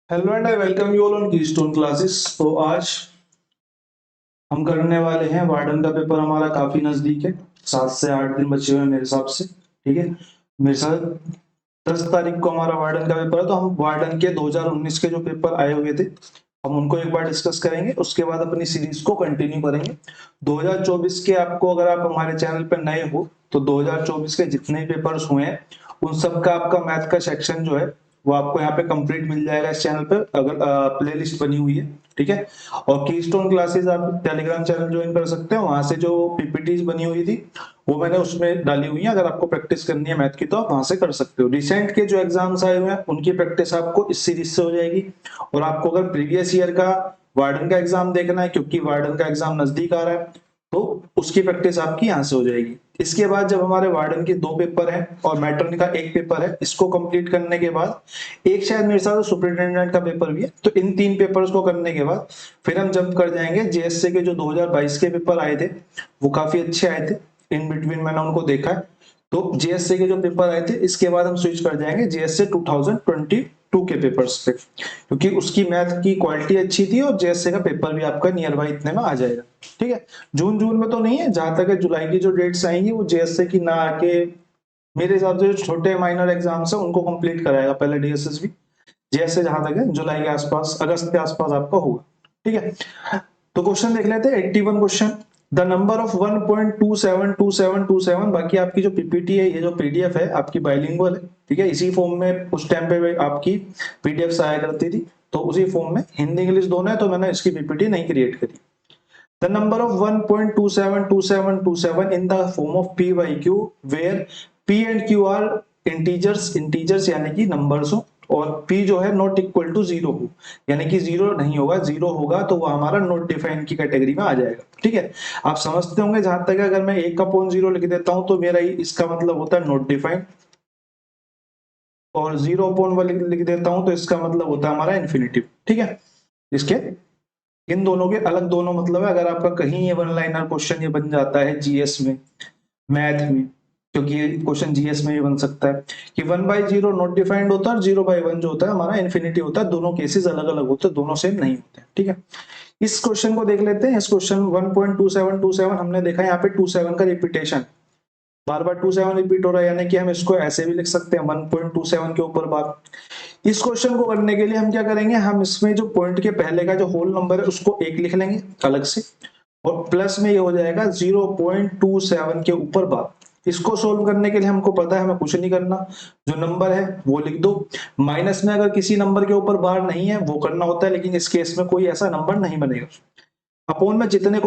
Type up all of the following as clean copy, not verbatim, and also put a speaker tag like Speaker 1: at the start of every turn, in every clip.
Speaker 1: Hello and I welcome you all on keystone classes. तो आज हम करने वाले हैं वार्डन का पेपर। हमारा काफी नजदीक है, 7 से 8 दिन बचे हुए हैं मेरे हिसाब से। ठीक है, मेरे साथ 10 तारीख को हमारा वार्डन का पेपर है। तो हम वार्डन के 2019 के जो पेपर आए हुए थे हम उनको एक बार डिस्कस करेंगे, उसके बाद अपनी सीरीज को कंटिन्यू करेंगे। 2024 के आपको, अगर आप हमारे चैनल पर नए हो तो 2024 के जितने पेपर्स हुए हैं उन सब का आपका मैथ का सेक्शन जो है वो आपको यहाँ पे कंप्लीट मिल जाएगा इस चैनल पर, अगर प्लेलिस्ट बनी हुई है। ठीक है, और कीस्टोन क्लासेस आप टेलीग्राम चैनल ज्वाइन कर सकते हैं। वहां से जो पीपीटीज बनी हुई थी वो मैंने उसमें डाली हुई है। अगर आपको प्रैक्टिस करनी है मैथ की तो आप वहां से कर सकते हो। रिसेंट के जो एग्जाम्स आए हुए हैं उनकी प्रैक्टिस आपको इस सीरीज से हो जाएगी। और आपको अगर प्रीवियस ईयर का वार्डन का एग्जाम देखना है, क्योंकि वार्डन का एग्जाम नजदीक आ रहा है, तो उसकी प्रैक्टिस आपकी यहाँ से हो जाएगी। इसके बाद जब हमारे वार्डन के 2 पेपर हैं और मैट्रन का 1 पेपर है, इसको कंप्लीट करने के बाद एक शायद मेरे साथ सुपरिटेंडेंट का पेपर भी है। तो इन 3 पेपर्स को करने के बाद फिर हम जंप कर जाएंगे जेएससी के जो 2022 के पेपर आए थे, वो काफी अच्छे आए थे। इन बिटवीन मैंने उनको देखा है। तो जेएससी के जो पेपर आए थे इसके बाद हम स्विच कर जाएंगे जेएससी 2022 के पेपर्स पे, क्योंकि उसकी मैथ की क्वालिटी अच्छी थी और जेएससी का पेपर भी आपका नियर बाई इतने में आ जाएगा। ठीक है, जून जून में तो नहीं है, जहां तक है जुलाई की जो डेट्स आएंगी वो जेएससी की ना आके मेरे हिसाब से जो छोटे माइनर एग्जाम्स है उनको कंप्लीट कराएगा पहले डीएसएसबी। जेएससी जहां तक है जुलाई के आसपास, अगस्त के आसपास आपका होगा। ठीक है, तो क्वेश्चन देख लेते हैं। 81 क्वेश्चन, द नंबर ऑफ 1.272727। बाकी आपकी जो पीपीटी है, ये जो पीडीएफ है आपकी बाइलिंगुअल है। ठीक है, इसी फॉर्म में उस टाइम पे आपकी पीडीएफ आया करती थी, तो उसी फॉर्म में हिंदी इंग्लिश दोनों है, तो मैंने इसकी पीपीटी नहीं क्रिएट करी। The number of 1.272727 in the form of p by q where p and q are integers यानी कि नंबर्स हो, और p जो है नॉट इक्वल टू 0 हो, यानी कि 0 नहीं होगा। 0 होगा तो वो हमारा नॉट डिफाइन की कैटेगरी में आ जाएगा। ठीक है, आप समझते होंगे जहां तक अगर मैं 1/0 लिख देता हूं तो मेरा इसका मतलब होता है नॉट डिफाइन, और 0/1 लिख देता हूं तो इसका मतलब होता है हमारा इन्फिनिटिव। ठीक है, इसके इन दोनों के अलग दोनों मतलब है। अगर आपका कहीं ये वन लाइनर क्वेश्चन ये बन जाता है जीएस में, मैथ में, क्योंकि ये क्वेश्चन जीएस में भी बन सकता है कि 1/0 नॉट डिफाइंड होता है और 0/1 जो होता है हमारा इन्फिनिटी होता है। दोनों केसेस अलग अलग होते हैं, दोनों सेम नहीं होते। ठीक है, इस क्वेश्चन को देख लेते हैं। इस क्वेश्चन 1.2727 हमने देखा यहाँ पे 27 का रिपीटेशन, बार बार 27 रिपीट हो रहा है, यानी कि हम इसको ऐसे भी लिख सकते हैं 1.27 के ऊपर बार। इस क्वेश्चन को करने के लिए हम क्या करेंगे, हम इसमें जो पॉइंट के पहले का जो होल नंबर है उसको 1 लिख लेंगे अलग से, और प्लस में ये हो जाएगा 0.27 के ऊपर बार। इसको सोल्व करने के लिए हमको पता है हमें कुछ नहीं करना, जो नंबर है वो लिख दो। माइनस में अगर किसी नंबर के ऊपर बार नहीं है वो करना होता है, लेकिन इस केस में कोई ऐसा नंबर नहीं बनेगा। अपोन में जितने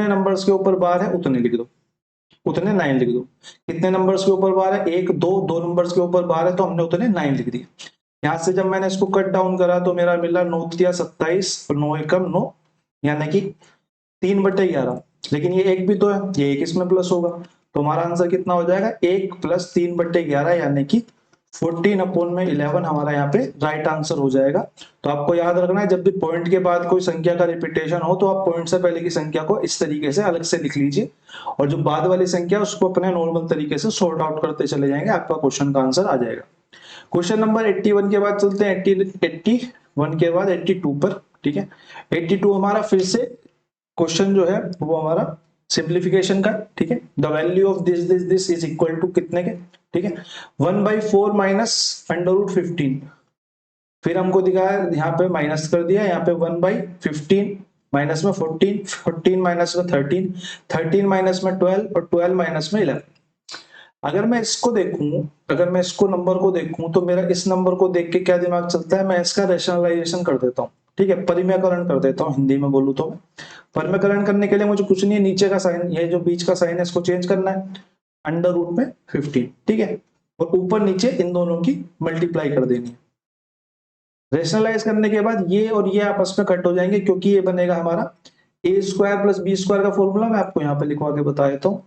Speaker 1: नंबर्स के ऊपर बार है उतने लिख दो, उतने 9 लिख दो। कितने नंबर्स के ऊपर बार है, 1 2 दो नंबर्स के ऊपर बार है तो हमने उतने 9 लिख दिए। यहाँ से जब मैंने इसको कट डाउन करा तो मेरा मिला 9×27 और 9 एकम 9, यानी कि 3/11। लेकिन ये 1 भी तो है, ये 1 इसमें प्लस होगा, तो हमारा आंसर कितना हो जाएगा, 1 + 3/11 यानी कि 14/11 हमारा यहाँ पे राइट आंसर हो जाएगा। तो आपको याद रखना है, जब भी पॉइंट के बाद कोई संख्या का रिपीटेशन हो तो आप पॉइंट से पहले की संख्या को इस तरीके से अलग से लिख लीजिए, और जो बाद वाली संख्या उसको अपने नॉर्मल तरीके से सॉर्ट आउट करते चले जाएंगे, आपका क्वेश्चन का आंसर आ जाएगा। क्वेश्चन नंबर 81 के बाद चलते हैं 81 के बाद 82 पर। ठीक है, 82 हमारा फिर से क्वेश्चन जो है वो हमारा सिंप्लीफिकेशन का। ठीक है, the value of this is equal to कितने के। ठीक है, 1/4 माइनस √15। फिर हमको दिखाया यहाँ पे माइनस कर दिया, यहाँ पे 1/15 माइनस में 14, 14 माइनस में 13, 13 माइनस में 12 और 12 माइनस में 11। अगर मैं इसको देखूं, अगर मैं इसको नंबर को देखूं तो मेरा इस नंबर को देख के क्या दिमाग चलता है, मैं इसका रैशनलाइजेशन कर देता हूँ। ठीक है, परिमेयकरण कर देता हूँ, हिंदी में बोलूँ तो। परिमेयकरण करने के लिए मुझे कुछ नहीं है, नीचे का साइन, ये जो बीच का साइन है इसको चेंज करना है, √15। ठीक है, और ऊपर नीचे इन दोनों की मल्टीप्लाई कर देनी है। रेशनलाइज करने के बाद ये और ये आपस में कट हो जाएंगे, क्योंकि ये बनेगा हमारा a² + b² का फॉर्मूला। मैं आपको यहाँ पे लिखवा के बता देता हूँ,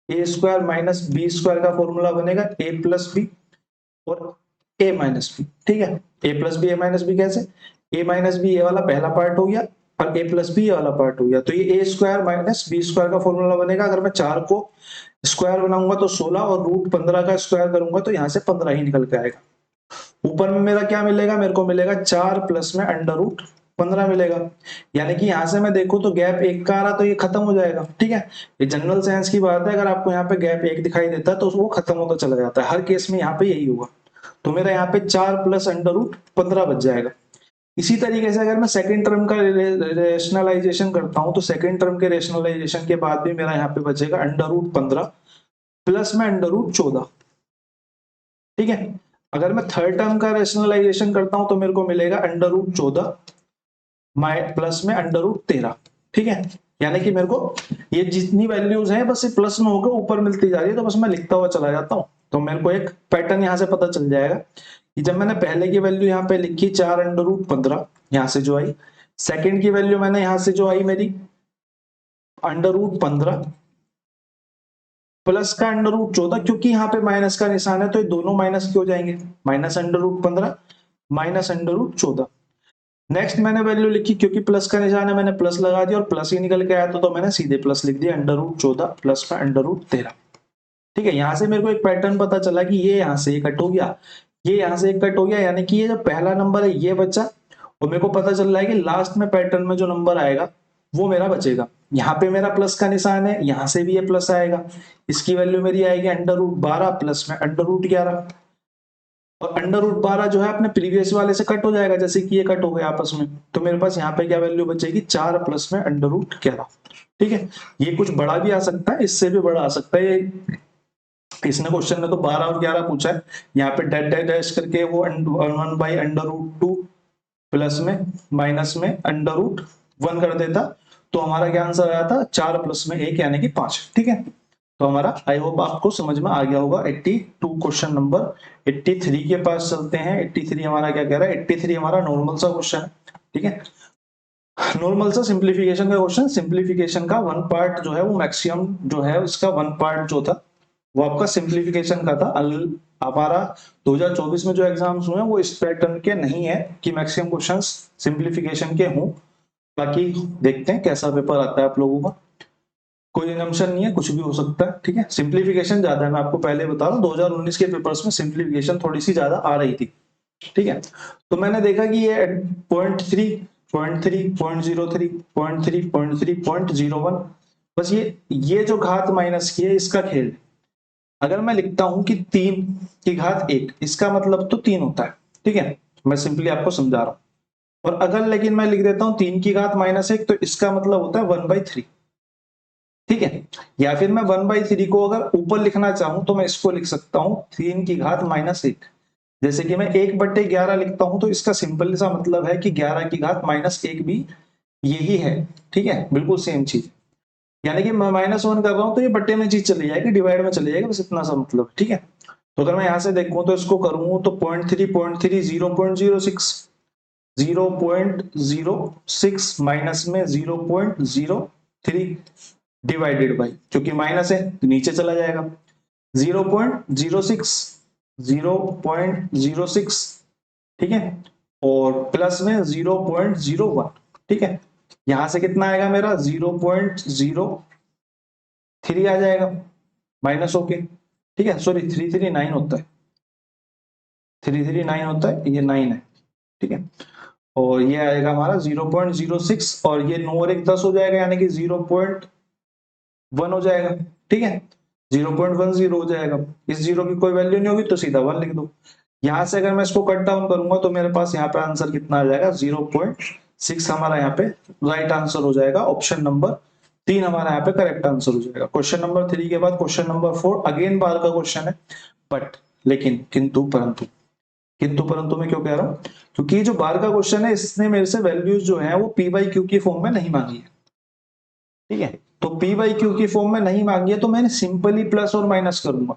Speaker 1: a² माइनस b² का फॉर्मूला बनेगा a + b और a माइनस बी। ठीक है, a + b a minus b कैसे, a माइनस बी ये वाला पहला पार्ट हो गया और a + b ये वाला पार्ट हो गया, तो ये a² माइनस b² का फॉर्मूला बनेगा। अगर मैं 4 को स्क्वायर बनाऊंगा तो 16 और √15 का स्क्वायर करूंगा तो यहाँ से 15 ही निकल के आएगा। ऊपर में मेरा क्या मिलेगा, मेरे को मिलेगा 4 प्लस में अंडर रूट 15 मिलेगा। यानी कि यहां से मैं देखूं तो गैप 1 का आ रहा तो ये खत्म हो जाएगा। ठीक है, ये जनरल साइंस की बात है, अगर आपको यहाँ पे गैप 1 दिखाई देता है तो वो खत्म होता चला जाता है, हर केस में यहाँ पे यही होगा। तो मेरा यहाँ पे 4 प्लस अंडर रूट 15 बच जाएगा। इसी तरीके से अगर मैं सेकंड टर्म का रेशनलाइजेशन करता हूं तो सेकंड टर्म के रेशनलाइजेशन के बाद भी मेरा यहाँ पे बचेगा अंडर रूट 15 प्लस में अंडर रूट 14। ठीक है, अगर मैं थर्ड टर्म का रेशनलाइजेशन करता हूं तो मेरे को मिलेगा अंडर रूट 14 प्लस में अंडर रूट 13। ठीक है, यानी कि मेरे को ये जितनी वैल्यूज हैं बस ये प्लस में होकर ऊपर मिलती जा रही है, तो बस मैं लिखता हुआ चला जाता हूं। तो मेरे को एक पैटर्न यहां से पता चल जाएगा कि जब मैंने पहले की वैल्यू यहाँ पे लिखी 4 अंडर रूट 15 यहां से जो आई, सेकेंड की वैल्यू मैंने यहां से जो आई मेरी अंडर रूट 15 प्लस का अंडर रूट 14, क्योंकि यहाँ पे माइनस का निशान है तो ये दोनों माइनस के हो जाएंगे, minus under root 15 minus under root 14। Next मैंने वैल्यू लिखी, क्योंकि प्लस का निशान है मैंने प्लस लगा दिया और प्लस ही निकल के आया तो मैंने सीधे प्लस लिख दिया, अंडर रूट 14 प्लस में अंडर रूट 13। ठीक है, यहां से मेरे को एक पैटर्न पता चला कि ये यहां से कट हो गया, ये यहां से कट हो गया, यानी कि ये जो पहला नंबर है ये बचा, और मेरे को पता चल रहा है कि लास्ट में पैटर्न में जो नंबर आएगा वो मेरा बचेगा। यहाँ पे मेरा प्लस का निशान है, यहां से भी ये प्लस आएगा, इसकी वैल्यू मेरी आएगी अंडर रूट 12 प्लस में अंडर रूट 11, और अंडर रूट 12 जो है अपने प्रीवियस वाले से कट हो जाएगा, जैसे कि ये कट हो गया आपस में, तो मेरे पास यहाँ पे क्या वैल्यू बचेगी 4 प्लस में अंडर रूट 11। ठीक है, ये कुछ बड़ा भी आ सकता है, इससे भी बड़ा आ सकता है। इसने क्वेश्चन में तो 12 और 11 पूछा है, यहाँ पे डेट डेट डैश करके वो 1 बाई अंडर रूट 2 प्लस में माइनस में अंडर रूट 1 कर देता, तो हमारा क्या आंसर आया था 4 प्लस में 1 यानी कि 5। ठीक है, तो हमारा आई होप आपको समझ में आ गया होगा 82 क्वेश्चन नंबर 83 के पास चलते हैं। 83 हमारा क्या कह रहा है, 83 हमारा नॉर्मल सा क्वेश्चन है। ठीक है, नॉर्मल सा सिंप्लीफिकेशन का क्वेश्चन, सिंप्लीफिकेशन का वन पार्ट जो है वो मैक्सिमम जो है उसका वन पार्ट जो था वो आपका सिंप्लीफिकेशन का था। हमारा 2024 में जो एग्जाम्स हुए हैं वो इस पैटर्न के नहीं है कि मैक्सिमम क्वेश्चंस सिंप्लीफिकेशन के हों। बाकी देखते हैं कैसा पेपर आता है आप लोगों का, कोई असम्पशन नहीं है, कुछ भी हो सकता है। ठीक है, सिंप्लीफिकेशन ज्यादा है, मैं आपको पहले बता रहा हूँ 2019 के पेपर्स में सिंप्लीफिकेशन थोड़ी सी ज्यादा आ रही थी। ठीक है, तो मैंने देखा कि ये 0.3 0.3 0.03 0.3 0.3 0.01, बस ये जो घात माइनस की है इसका खेल। अगर मैं लिखता हूं कि 3 की घात 1, इसका मतलब तो 3 होता है। ठीक है, मैं सिंपली आपको समझा रहा हूं। और अगर लेकिन मैं लिख देता हूं 3 की घात -1 तो इसका मतलब होता है 1/3। ठीक है, या फिर मैं 1/3 को अगर ऊपर लिखना चाहूं तो मैं इसको लिख सकता हूं 3 की घात -1। जैसे कि मैं 1/11 लिखता हूं तो इसका सिंपल सा मतलब है कि 11 की घात -1 भी यही है। ठीक है, बिल्कुल सेम चीज, यानी कि मैं -1 कर रहा हूं तो ये बट्टे में चीज चली जाएगी, डिवाइड में चली जाएगी, बस इतना सा मतलब। ठीक है, तो अगर मैं यहां से देखूं तो इसको करूं तो 0.3 0.06 0.06 माइनस में 0.03 डिवाइडेड बाई, क्योंकि माइनस है तो नीचे चला जाएगा, 0.06 0.06। ठीक है, और प्लस में 0.01। ठीक है, यहां से कितना आएगा मेरा 0.03 आ जाएगा माइनस होके। ठीक है, सॉरी 339 होता है, 339 होता है, ये 9 है। ठीक है, और ये आएगा हमारा 0.06, और ये 9 और 1 10 हो जाएगा, यानी कि 0.1 हो जाएगा। ठीक है, 0.10 हो जाएगा, इस जीरो की कोई वैल्यू नहीं होगी तो सीधा 1 लिख दो। यहां से अगर मैं इसको कट डाउन करूंगा तो मेरे पास यहाँ पे आंसर कितना आ जाएगा 0.6, हमारा यहाँ पे राइट आंसर हो जाएगा। ऑप्शन नंबर 3 हमारा यहाँ पे करेक्ट आंसर हो जाएगा। क्वेश्चन नंबर 3 के बाद क्वेश्चन नंबर 4 अगेन बार का क्वेश्चन है, बट लेकिन किंतु परंतु मैं क्यों कह रहा हूं, क्योंकि जो बार का क्वेश्चन है इसने मेरे से वैल्यूज जो है वो पी बाई क्यू की फॉर्म में नहीं मांगी है। ठीक है, तो पी बाई क्यू की फॉर्म में नहीं मांगी है तो मैंने सिंपली प्लस और माइनस करूंगा,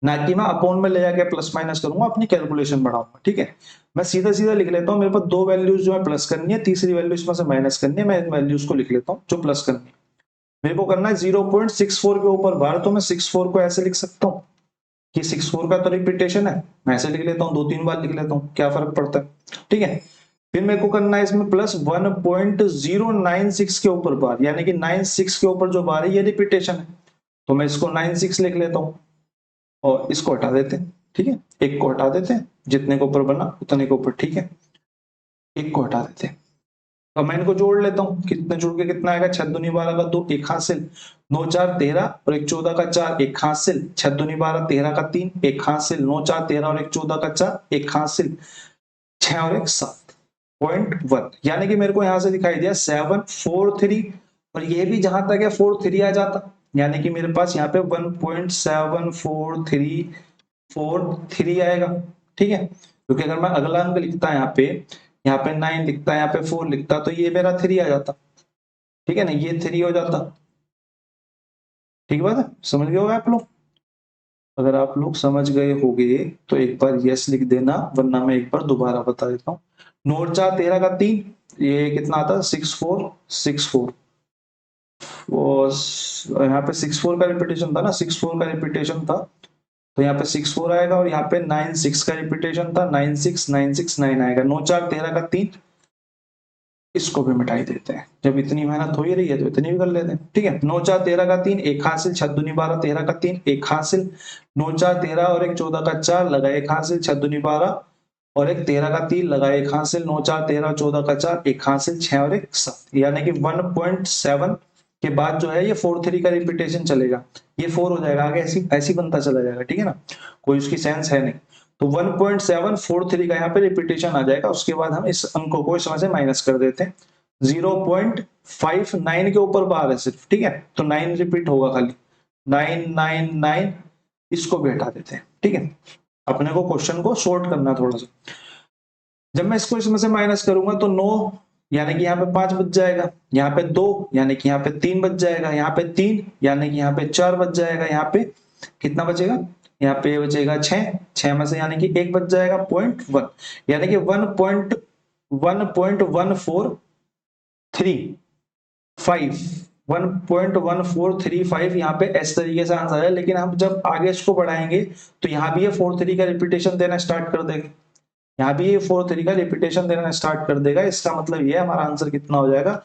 Speaker 1: ना कि मैं अपॉन में ले जाके प्लस माइनस करूंगा, अपनी कैलकुलेशन बढ़ाऊंगा। ठीक है, मैं सीधा सीधा लिख लेता हूं, मेरे पास दो वैल्यूज जो है प्लस करनी है, तीसरी वैल्यू इसमें से माइनस करनी है, मैं इन वैल्यूज को लिख लेता हूं जो प्लस करनी है। मेरे को करना है 0.64 के ऊपर बार, तो मैं 64 को ऐसे लिख सकता हूँ कि 64 का तो रिपीटेशन है, मैं ऐसे लिख लेता हूँ, 2-3 बार लिख लेता हूँ, क्या फर्क पड़ता है। ठीक है, फिर मेरे को करना है इसमें प्लस 1.096 के ऊपर बार, यानी कि 96 के ऊपर जो बार है ये रिपीटेशन है, तो मैं इसको 96 लिख लेता हूँ और इसको हटा देते हैं। ठीक है, एक को हटा देते हैं, जितने के ऊपर बना उतने के ऊपर, ठीक है। एक को हटा देते हैं। अब मैं इनको जोड़ लेता हूँ, कितने जोड़ के कितना आएगा, 6 दूनी 12 का 2, एक हासिल, 9 4 13 और एक 14 का 4, एक हासिल, 6 दूनी 12 13 का 3, एक हासिल, 9 4 13 और एक 14 का 4, एक हासिल, 6 और एक 7.1, यानी कि मेरे को यहां से दिखाई दिया 743, और ये भी जहां तक है 43 आ जाता, यानी कि मेरे पास यहाँ पे 1.74343 आएगा, ठीक है। क्योंकि अगर मैं अगला अंक लिखता यहाँ पे 9 लिखता, यहाँ पे 4 लिखता, तो ये मेरा 3 आ जाता, ठीक है ना, ये 3 हो जाता। ठीक बात है, समझ गए होगा आप लोग। अगर आप लोग समझ गए होंगे तो एक बार यस लिख देना, वरना मैं एक बार दोबारा बता देता हूँ। 9 4 13 का 3, ये कितना आता, 6 4 और यहाँ पे 6 4 का रिपीटेशन था ना, 6 4 का रिपीटेशन था, तो यहाँ पे 6 4 आएगा, और यहाँ पे 9 6 का रिपीटेशन था, 9 6 9 6 9 आएगा। 9 4 13 का 3, इसको भी मिटाई देते हैं, जब इतनी मेहनत हो ही रही है तो इतनी भी कर लेते हैं, ठीक है। 9 4 13 का 3, एक हासिल, 6 दूनी 12 13 का 3, एक हासिल, 9 4 13 और एक 14 का 4 लगा, एक हासिल, 6 दूनी 12 और एक 13 का 3 लगा, एक हासिल, 9 4 13 14 का 4, एक हासिल, 6 और एक 7, यानी कि 1.7 के बाद जो है ये 4 3 का रिपीटेशन चलेगा, ये 4 हो जाएगा, आगे ऐसी ऐसी बनता चला जाएगा, ठीक है ना, कोई उसकी सेंस है नहीं। तो 1.743 का यहाँ पे रिपीटेशन आ जाएगा, उसके बाद हम इस अंकों को इसमें से माइनस कर देते हैं। 0.59 के ऊपर बार है सिर्फ, ठीक है, तो 9 रिपीट होगा खाली, 999, इसको भी हटा देते हैं, ठीक है। अपने को क्वेश्चन को शॉर्ट करना थोड़ा सा। जब मैं इसको इसमें से माइनस करूंगा तो 9 यानी कि यहाँ पे 5 बच जाएगा, यहाँ पे 2 यानी कि यहाँ पे 3 बच जाएगा, यहाँ पे 3 यानी कि यहाँ पे 4 बच जाएगा, यहाँ पे कितना बचेगा, यहाँ पे बचेगा 6, 6 में से यानी कि 1 बच जाएगा, 0.1, यानी कि 1.1435 यहाँ पे इस तरीके से आंसर है। लेकिन हम जब आगे इसको बढ़ाएंगे तो यहाँ भी ये 4 3 का रिपीटेशन देना स्टार्ट कर देगा, यहाँ भी ये 4 3 का रिपीटेशन देना स्टार्ट कर देगा। इसका मतलब ये हमारा आंसर कितना हो जाएगा,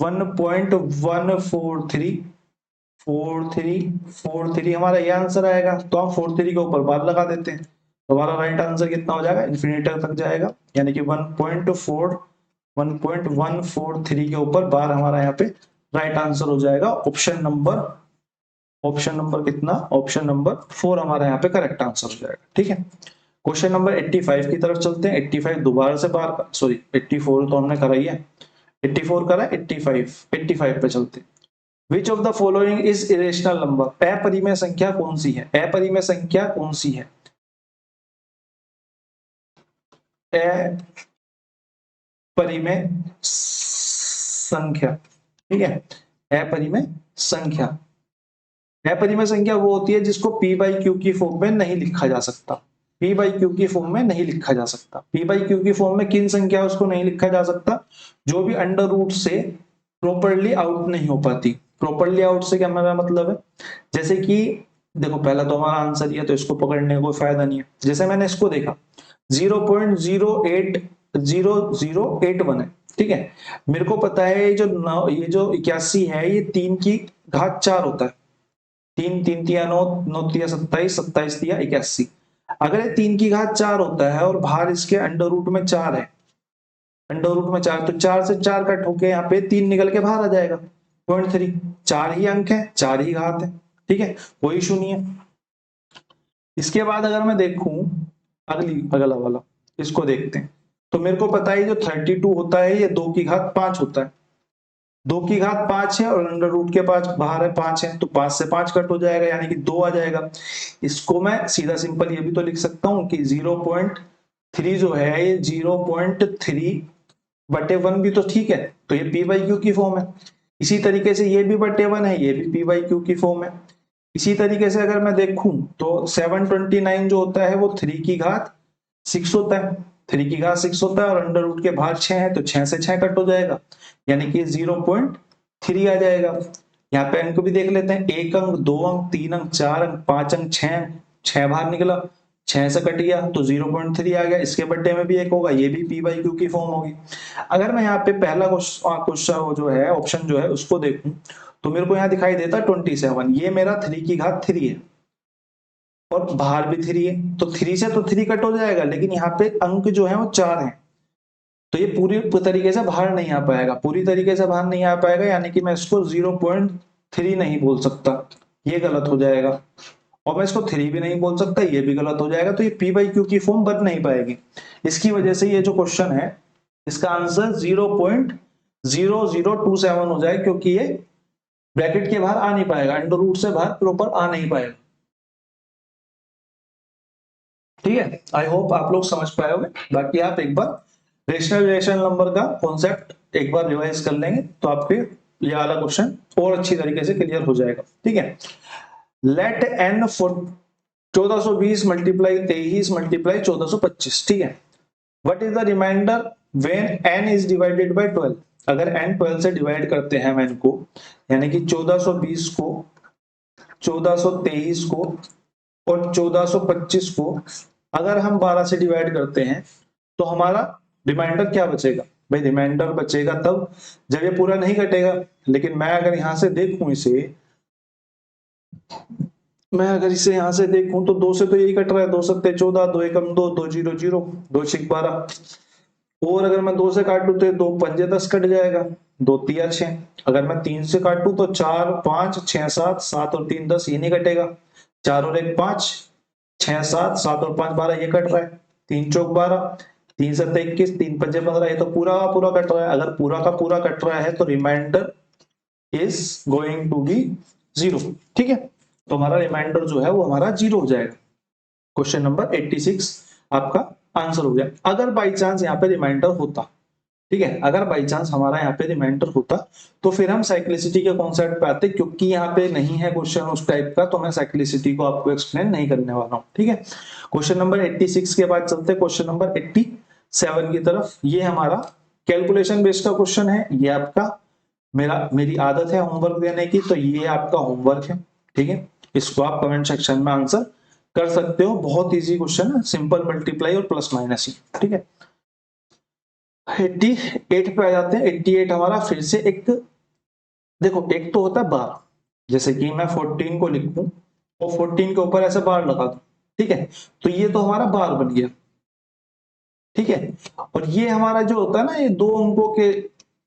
Speaker 1: 1.14343 हमारा ये आंसर आएगा। तो हम 4 3 के ऊपर बार लगा देते हैं, तो हमारा राइट आंसर कितना हो जाएगा, इन्फिनिटी तक जाएगा, यानी कि 1.143 के ऊपर बार हमारा यहाँ पे राइट आंसर हो जाएगा। ऑप्शन नंबर कितना, ऑप्शन नंबर 4 हमारा यहाँ पे करेक्ट आंसर हो जाएगा, ठीक है। क्वेश्चन नंबर 85 की तरफ चलते हैं। 85 दोबारा से बार, सॉरी 84 तो हमने करा ही है, 84 करा, 85 पे चलते हैं। Which of the following is irrational number? अपरिमेय संख्या कौन सी है, अपरिमेय संख्या कौन सी है, अपरिमेय संख्या, ठीक है। अपरिमेय संख्या, अपरिमेय संख्या वो होती है जिसको p बाई क्यू की फॉर्म में नहीं लिखा जा सकता, p बाई क्यू की फॉर्म में नहीं लिखा जा सकता। p बाई क्यू की फॉर्म में किन संख्या उसको नहीं लिखा जा सकता, जो भी अंडर रूट से प्रॉपरली आउट नहीं हो पाती। प्रॉपरली आउट से क्या मेरा मतलब है, जैसे कि देखो पहला तो हमारा आंसर ये, तो इसको पकड़ने का कोई फायदा नहीं है। जैसे मैंने इसको देखा 0.08081 है, ठीक है। मेरे को पता है ये जो 81 है ये 3 की घात 4 होता है, 3 3 तिया 9, 9 तिया 27, 27 तिया 81। अगर ये 3 की घात 4 होता है और बाहर इसके अंडर रूट में 4 है, अंडर रूट में 4, तो 4 से 4 कट होके यहाँ पे 3 निकल के बाहर आ जाएगा, 0.3, 4 ही अंक है, 4 ही घात है, ठीक है, कोई इशू नहीं है। इसके बाद अगर मैं देखूं अगला वाला, इसको देखते हैं, तो मेरे को पता है जो 32 होता है ये 2 की घात 5 होता है, 2 की घात 5 है और अंडर रूट के 5 बाहर है 5 है, तो 5 से 5 कट हो जाएगा, यानी कि 2 आ जाएगा। इसको मैं सीधा सिंपल ये भी तो लिख सकता हूं कि 0.3 जो है ये 0.3/1 भी तो ठीक है, तो ये p बाई क्यू की फॉर्म है। इसी तरीके से ये भी /1 है, ये भी p बाई क्यू की फॉर्म है। इसी तरीके से अगर मैं देखूं तो 729 जो होता है वो 3 की घात 6 होता है, 3 की घात 6 होता है और अंडर रूट के बाहर 6 है, तो 6 से 6 कट हो जाएगा, यानी कि 0.3 आ जाएगा। यहाँ पे अंक भी देख लेते हैं, 1 अंक, 2 अंक, 3 अंक, 4 अंक, 5 अंक, 6 बाहर निकला, 6 से कट गया तो 0.3 आ गया। इसके बट्टे में भी 1 होगा, ये भी p बाई क्यू की फॉर्म होगी। अगर मैं यहाँ पे पहला क्वेश्चन जो है ऑप्शन जो है उसको देखूं तो मेरे को यहाँ दिखाई देता 27, ये मेरा 3 की घात 3 है, और बाहर भी 3 है, तो 3 से तो 3 कट हो जाएगा, लेकिन यहाँ पे अंक जो है वो 4 है, तो ये पूरी तरीके से बाहर नहीं आ पाएगा, पूरी तरीके से बाहर नहीं आ पाएगा, यानी कि मैं इसको 0.3 नहीं बोल सकता, ये गलत हो जाएगा। और मैं इसको 3 भी नहीं बोल सकता, ये भी गलत हो जाएगा, तो ये p बाई क्यू की फॉर्म बन नहीं पाएगी। इसकी वजह से ये जो क्वेश्चन है इसका आंसर 0.0027 हो जाएगा, क्योंकि ये ब्रैकेट के बाहर आ नहीं पाएगा, अंडर रूट से बाहर प्रॉपर आ नहीं पाएगा। ठीक है, आई होप आप लोग समझ पाए होंगे। बाकी आप एक बार रेशनल रिलेशन नंबर का कॉन्सेप्ट एक बार रिवाइज कर लेंगे तो आपके ये वाला क्वेश्चन और अच्छी तरीके से क्लियर हो जाएगा। ठीक है, लेट एन 1420 मल्टीप्लाई 23 मल्टीप्लाई 1425। ठीक है, what is the reminder when n is divided by 12। अगर n 12 से डिवाइड करते हैं n को, यानी कि 1420 को, 1423 को और 1425 को अगर हम 12 से डिवाइड करते हैं तो हमारा रिमाइंडर क्या बचेगा? भाई रिमाइंडर बचेगा तब जब ये पूरा नहीं कटेगा। लेकिन मैं अगर यहां से देखूं यहां से देखूं तो 2 से तो यही कट रहा है, 2 सत्ते 14, 2 एकम 2, 2 जीरो 0, 2 छिक 12। और अगर मैं 2 से काटूं तो 2 पंजे 10 कट जाएगा, 2 तिया 6। अगर मैं 3 से काटूं तो 4 5 6 7, 7 और 3 10, ये नहीं कटेगा। 4 और 1 5, 6 7, 7 और 5 12, ये कट रहा है। 3 चौक 12, 3 सत्ते 21, 3 पंजे 15, ये तो पूरा का पूरा कट रहा है। अगर पूरा का पूरा कट रहा है तो reminder is going to be 0। ठीक है, तो हमारा रिमाइंडर जो है वो हमारा 0 हो जाएगा। क्वेश्चन नंबर 86 आपका आंसर हो गया। अगर बाई चांस यहाँ पे रिमाइंडर होता, ठीक है, अगर बाई चांस हमारा यहाँ पे रिमाइंडर होता तो फिर हम साइक्लिसिटी के कॉन्सेप्ट पे आते, क्योंकि यहाँ पे नहीं है क्वेश्चन उस टाइप का, तो मैं साइक्लिसिटी को आपको एक्सप्लेन नहीं करने वाला हूँ। ठीक है, क्वेश्चन नंबर 86 के बाद चलते हैं क्वेश्चन नंबर 87 की तरफ। ये हमारा कैलकुलेशन बेस्ड का क्वेश्चन है। ये आपका मेरी आदत है होमवर्क देने की, तो ये आपका होमवर्क है। ठीक है, इसको आप कमेंट सेक्शन में आंसर कर सकते हो। बहुत इजी क्वेश्चन है, सिंपल मल्टीप्लाई और प्लस माइनस ही। ठीक है, 88 पे आ जाते हैं। 88 हमारा फिर से एक, देखो एक तो होता है बार, जैसे कि मैं 14 को लिखूं और 14 के ऊपर ऐसे बार लगा दूं। ठीक है, तो ये तो हमारा बार बन गया। ठीक है, और ये हमारा जो होता है ना, ये 2 अंकों के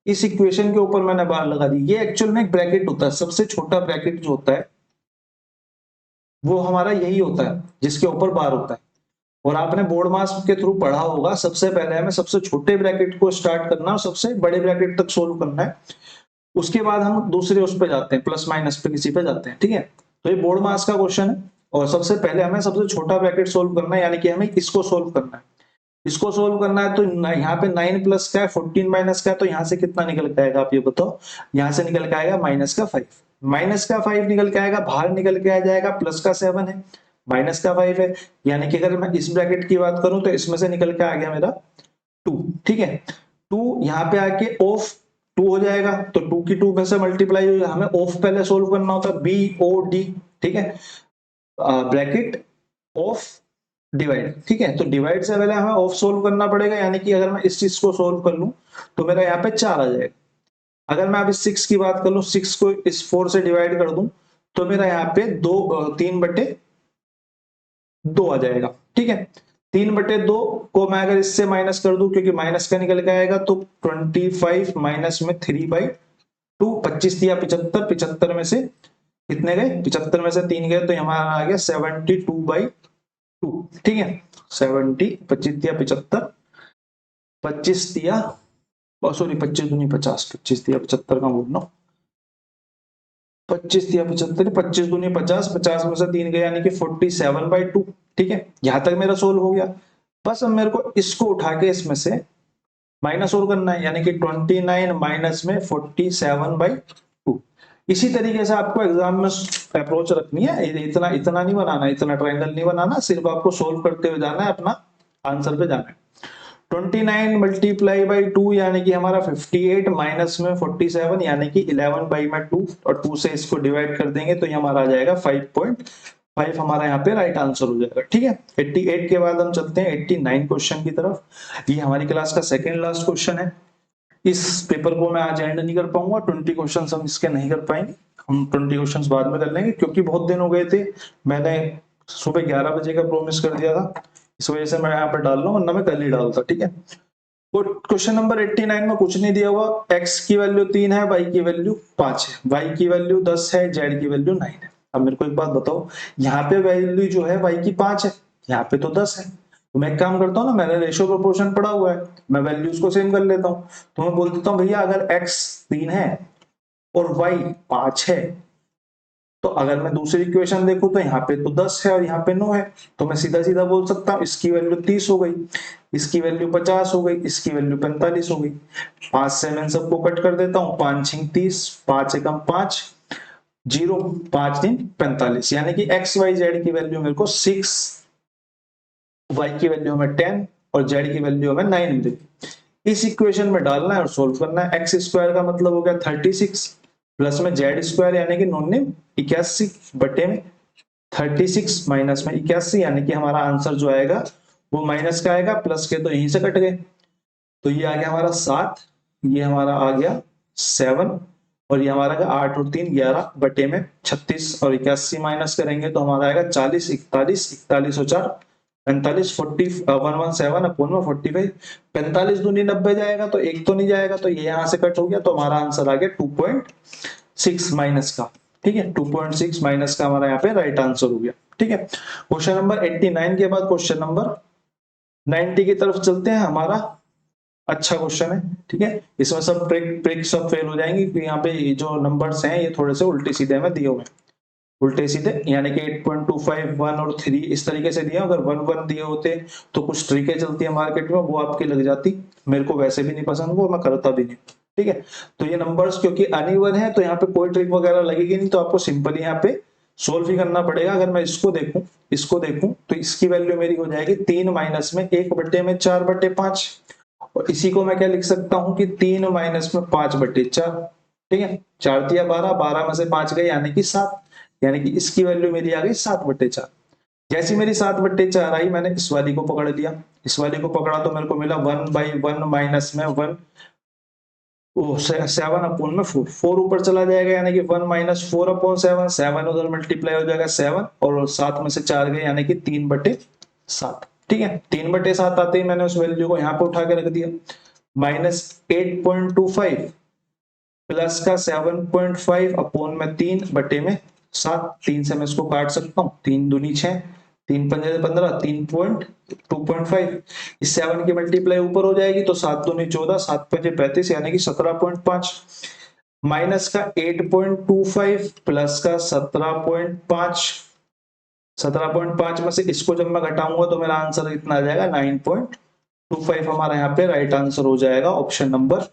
Speaker 1: इस इक्वेशन के ऊपर मैंने बार लगा दी। ये एक्चुअल में एक ब्रैकेट होता है, सबसे छोटा ब्रैकेट जो होता है वो हमारा यही होता है, जिसके ऊपर बार होता है। और आपने बोर्ड मास के थ्रू पढ़ा होगा, सबसे पहले हमें सबसे छोटे ब्रैकेट को स्टार्ट करना और सबसे बड़े ब्रैकेट तक सोल्व करना है। उसके बाद हम दूसरे उस पे जाते हैं, प्लस माइनस पे किसी पे जाते हैं। ठीक है, तो ये बोर्ड मास का क्वेश्चन है और सबसे पहले हमें सबसे छोटा ब्रैकेट सोल्व करना है, यानी कि हमें इसको सोल्व करना है। इसको सोल्व करना है तो यहाँ पे 9 प्लस का है, 14 माइनस का है, तो यहाँ से कितना निकल के आएगा आप ये बताओ? यहाँ से निकल के आएगा माइनस का 5। माइनस का 5 निकल के आएगा, बाहर निकल के आ जाएगा, प्लस का 7 है, माइनस का 5 है। यानी कि अगर मैं इस ब्रैकेट की बात करूं तो इसमें से निकल के आ गया मेरा 2। ठीक है, 2 यहाँ पे आके ऑफ 2 हो जाएगा, तो 2 की 2 में से मल्टीप्लाई हो जाएगा। हमें ऑफ पहले सोल्व करना होता है, BOD। ठीक है, ब्रैकेट ऑफ डिवाइड। ठीक है, तो डिवाइड से पहले हमें ऑफ सोल्व करना पड़ेगा, यानी कि अगर मैं इस चीज को सोल्व कर लूं तो मेरा यहाँ पे 4 आ जाएगा। अगर मैं अब इस 6 की बात कर लूं, 6 को इस 4 से डिवाइड कर दूं तो मेरा यहाँ पे 3/2 आ जाएगा। ठीक है, 3/2 को मैं अगर इससे माइनस कर दूं, क्योंकि माइनस का निकल के आएगा, तो 25 माइनस में 3/2, 25 या 75, 75 में से कितने गए? 75 में से 3 गए, तो हमारा आ गया 72/2। ठीक है, 70, 25 या 75, 25 या सॉरी 25 दूनी 50, 25 या 75 का बोल रहा हूँ, 25 या 75, 25 दूनी 50, 50 में से 3 गए, यानी कि 47/2। ठीक है, यहां तक मेरा सोल्व हो गया। बस अब मेरे को इसको उठा के इसमें से माइनस और करना है, यानी कि 29 माइनस में 47/2। इसी तरीके से आपको एग्जाम में अप्रोच रखनी है, इतना नहीं बनाना, इतना ट्रायंगल नहीं बनाना, सिर्फ आपको सोल्व करते हुए जाना है, अपना आंसर पे जाना है। 29 मल्टीप्लाई बाई 2 यानी कि हमारा 58, माइनस में 47 यानी कि 11/2, और 2 से इसको डिवाइड कर देंगे तो ये हमारा आ जाएगा 5.5। हमारा यहाँ पे राइट आंसर हो जाएगा। ठीक है, 88 के बाद हम चलते हैं 89 क्वेश्चन की तरफ। ये हमारी क्लास का सेकेंड लास्ट क्वेश्चन है। इस पेपर को मैं आज एंड नहीं कर पाऊंगा, 20 क्वेश्चन हम इसके नहीं कर पाएंगे, हम 20 क्वेश्चन बाद में कर लेंगे, क्योंकि बहुत दिन हो गए थे मैंने सुबह 11 बजे का प्रॉमिस कर दिया था, इस वजह से मैं यहाँ पे डाल रहा हूँ, वरना मैं कल ही डालता। ठीक है, क्वेश्चन नंबर 89 में कुछ नहीं दिया हुआ, x की वैल्यू 3 है, y की वैल्यू 5 है, y की वैल्यू 10 है, z की वैल्यू 9 है। अब मेरे को एक बात बताओ, यहाँ पे वैल्यू जो है y की 5 है, यहाँ पे तो 10 है, तो मैं एक काम करता हूँ ना, मैंने रेशियो प्रोपोर्शन पढ़ा हुआ है, मैं वैल्यूज को सेम कर लेता हूँ। तो मैं बोल देता हूँ भैया अगर x 3 है और y 5 है, तो अगर मैं दूसरी इक्वेशन देखूं तो यहाँ पे तो 10 है और यहाँ पे 9 है, तो मैं सीधा सीधा बोल सकता हूँ इसकी वैल्यू 30 हो गई, इसकी वैल्यू 50 हो गई, इसकी वैल्यू 45 हो गई। 5 से मैं सबको कट कर देता हूँ, 5 6 30, 5 एकम 5, 0, 5 3 45, यानी कि एक्स वाई जेड की वैल्यू मेरे को 6, y की वैल्यू हमें 10 और z की वैल्यू हमें 9 मिली। इस इक्वेशन में डालना है और सोल्व करना है। एक्स स्क्वायर का मतलब हो गया 36 प्लस में जेड स्क्वायर यानी कि 81 बटे में 36 माइनस में 81, यानी कि हमारा आंसर जो आएगा वो माइनस का आएगा, प्लस के तो यहीं से कट गए, तो ये आ गया हमारा 7, ये हमारा आ गया 7 और ये हमारा 8 और 3 11 बटे में 36 और 81 माइनस करेंगे तो हमारा आएगा 40, 41, 41 और 4 45, 117 अपोन में 45, 45 दूनी 90 जाएगा, तो एक तो नहीं जाएगा, तो ये यहाँ से कट हो गया, तो हमारा आंसर आ गया 2.6 माइनस का। ठीक है, 2.6 माइनस का हमारा यहाँ पे राइट आंसर हो गया। ठीक है, क्वेश्चन नंबर 89 के बाद क्वेश्चन नंबर 90 की तरफ चलते हैं। हमारा अच्छा क्वेश्चन है। ठीक है, इसमें सब ट्रिक सब फेल हो जाएंगी, क्योंकि यहाँ पे जो नंबर्स हैं ये थोड़े से उल्टे सीधे में दिए हुए हैं, उल्टे सीधे, यानी कि 8.25 1 और 3 इस तरीके से दिया। अगर 1 1 दिए होते तो कुछ ट्रिकें चलती है मार्केट में, वो आपकी लग जाती, मेरे को वैसे भी नहीं पसंद, वो मैं करता भी नहीं। ठीक है, तो ये नंबर्स क्योंकि अनइवन है तो यहाँ पे कोई ट्रिक वगैरह लगेगी नहीं, तो आपको सिंपली यहाँ पे सोल्व ही करना पड़ेगा। अगर मैं इसको देखूं तो इसकी वैल्यू मेरी हो जाएगी 3 माइनस में 1 बटे में 4 बटे 5, और इसी को मैं क्या लिख सकता हूँ कि 3 माइनस में 5 बटे 4। ठीक है, 4 दिया 12, 12 में से 5 गए यानी कि 7, यानी कि इसकी वैल्यू मेरी आ गई 7 बटे 4। जैसी मेरी 7 बटे 4 आई, मैंने इस वाली को पकड़ लिया, इस वाली को पकड़ा तो मेरे को मिला 1/1 माइनस में 1, 7 अपोन में 4, 4 ऊपर चला जाएगा यानी कि 1 माइनस 4 अपॉन 7, 7 उधर मल्टीप्लाई हो जाएगा 7 और 7 में से 4 गए यानी कि 3 बटे 7। ठीक है, 3 बटे 7 आते ही मैंने उस वैल्यू को यहाँ पे उठा के रख दिया, माइनस 8.25 प्लस का 7.5 अपोन में 3 बटे में 7, 3 से मैं इसको काट सकता हूँ, 3 दूनी 6, 3 पंजे 15, 3.2.5, इस 7 की मल्टीप्लाई ऊपर हो जाएगी तो 7 दूनी 14, 7 पंजे 35 यानी कि 17.5, माइनस का 8.25 प्लस का 17.5, 17.5 में से इसको जब मैं घटाऊंगा तो मेरा आंसर इतना आ जाएगा 9.25, हमारा यहाँ पे राइट आंसर हो जाएगा ऑप्शन नंबर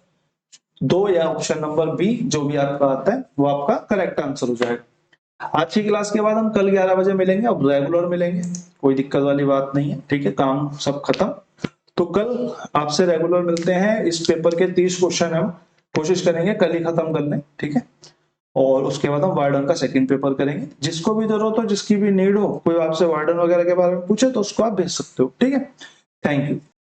Speaker 1: 2 या ऑप्शन नंबर बी, जो भी आपका आता है वो आपका करेक्ट आंसर हो जाएगा। आज की क्लास के बाद हम कल 11 बजे मिलेंगे, अब रेगुलर मिलेंगे, कोई दिक्कत वाली बात नहीं है। ठीक है, काम सब खत्म, तो कल आपसे रेगुलर मिलते हैं। इस पेपर के 30 क्वेश्चन हम कोशिश करेंगे कल ही खत्म कर लें। ठीक है, और उसके बाद हम वार्डन का सेकंड पेपर करेंगे। जिसको भी जरूरत हो, जिसकी भी नीड हो, कोई आपसे वार्डन वगैरह के बारे में पूछे तो उसको आप भेज सकते हो। ठीक है, थैंक यू।